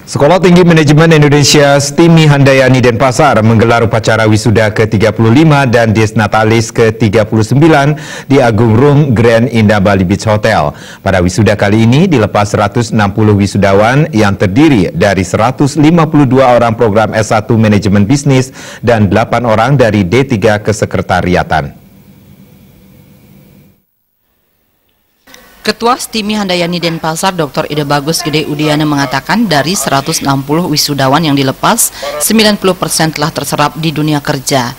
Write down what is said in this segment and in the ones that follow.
Sekolah Tinggi Manajemen Indonesia STIMI Handayani Denpasar menggelar upacara wisuda ke-35 dan Desnatalis ke-39 di Agung Room Grand Indah Bali Beach Hotel. Pada wisuda kali ini dilepas 160 wisudawan yang terdiri dari 152 orang program S1 Manajemen Bisnis dan 8 orang dari D3 Kesekretariatan. Ketua STIMI Handayani Denpasar Dr. Ida Bagus Gede Udiana mengatakan dari 160 wisudawan yang dilepas, 90% telah terserap di dunia kerja,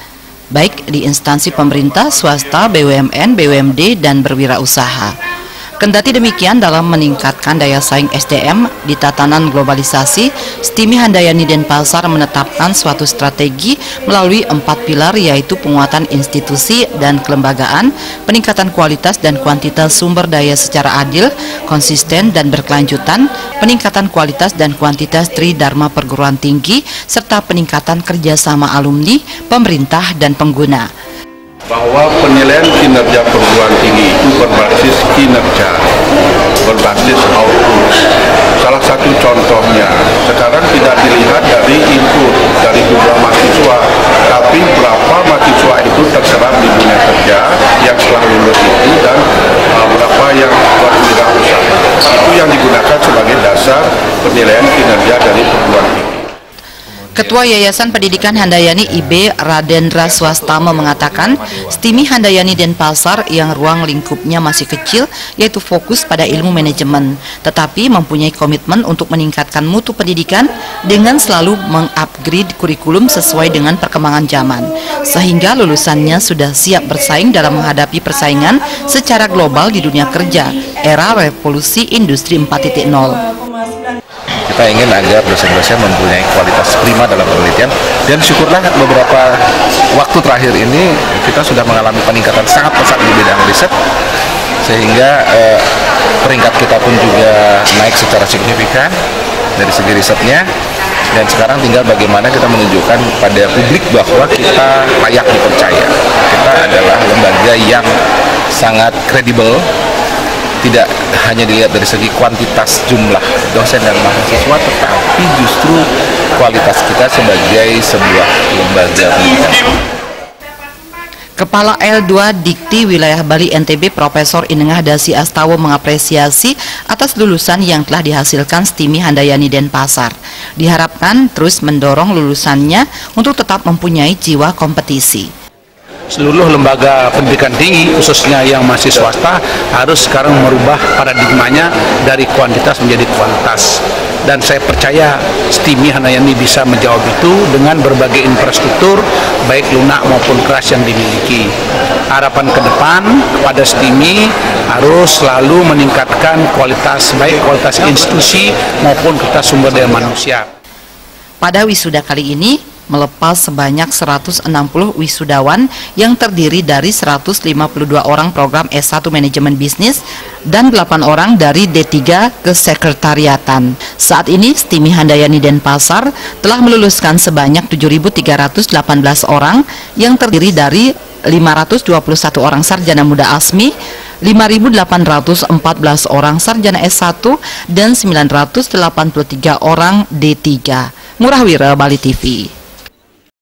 baik di instansi pemerintah, swasta, BUMN, BUMD, dan berwirausaha. Kendati demikian, dalam meningkatkan daya saing SDM di tatanan globalisasi, STIMI Handayani Denpasar menetapkan suatu strategi melalui 4 pilar, yaitu penguatan institusi dan kelembagaan, peningkatan kualitas dan kuantitas sumber daya secara adil, konsisten dan berkelanjutan, peningkatan kualitas dan kuantitas Tridharma perguruan tinggi, serta peningkatan kerjasama alumni, pemerintah, dan pengguna. Bahwa penilaian kinerja perguruan tinggi itu berbasis kinerja, berbasis output. Salah satu contohnya, sekarang tidak dilihat dari input, dari jumlah mahasiswa, tapi berapa mahasiswa itu terserap di dunia kerja yang setelah lulus itu dan berapa yang berwirausaha. Itu yang digunakan sebagai dasar penilaian kinerja dari perguruan tinggi. Ketua Yayasan Pendidikan Handayani IB Radendra Swastama mengatakan STIMI Handayani Denpasar yang ruang lingkupnya masih kecil, yaitu fokus pada ilmu manajemen, tetapi mempunyai komitmen untuk meningkatkan mutu pendidikan dengan selalu mengupgrade kurikulum sesuai dengan perkembangan zaman, sehingga lulusannya sudah siap bersaing dalam menghadapi persaingan secara global di dunia kerja era revolusi industri 4.0. Kita ingin agar dosen-dosen mempunyai kualitas prima dalam penelitian, dan syukurlah beberapa waktu terakhir ini kita sudah mengalami peningkatan sangat pesat di bidang riset, sehingga peringkat kita pun juga naik secara signifikan dari segi risetnya, dan sekarang tinggal bagaimana kita menunjukkan pada publik bahwa kita layak dipercaya. Kita adalah lembaga yang sangat kredibel, tidak hanya dilihat dari segi kuantitas jumlah dosen dan mahasiswa, tetapi justru kualitas kita sebagai sebuah lembaga pendidikan. Kepala L2 Dikti Wilayah Bali NTB Profesor Inengah Dasi Astawa mengapresiasi atas lulusan yang telah dihasilkan STIMI Handayani Denpasar. Diharapkan terus mendorong lulusannya untuk tetap mempunyai jiwa kompetisi. Seluruh lembaga pendidikan tinggi, khususnya yang masih swasta, harus sekarang merubah paradigmanya dari kuantitas menjadi kualitas. Dan saya percaya STIMI Handayani bisa menjawab itu dengan berbagai infrastruktur, baik lunak maupun keras yang dimiliki. Harapan ke depan kepada STIMI harus selalu meningkatkan kualitas, baik kualitas institusi maupun kualitas sumber daya manusia. Pada wisuda kali ini, melepas sebanyak 160 wisudawan yang terdiri dari 152 orang program S1 Manajemen Bisnis dan 8 orang dari D3 Kesekretariatan. Saat ini STIMI Handayani Denpasar telah meluluskan sebanyak 7.318 orang yang terdiri dari 521 orang sarjana muda ASMI, 5.814 orang sarjana S1, dan 983 orang D3. Murahwira Bali TV.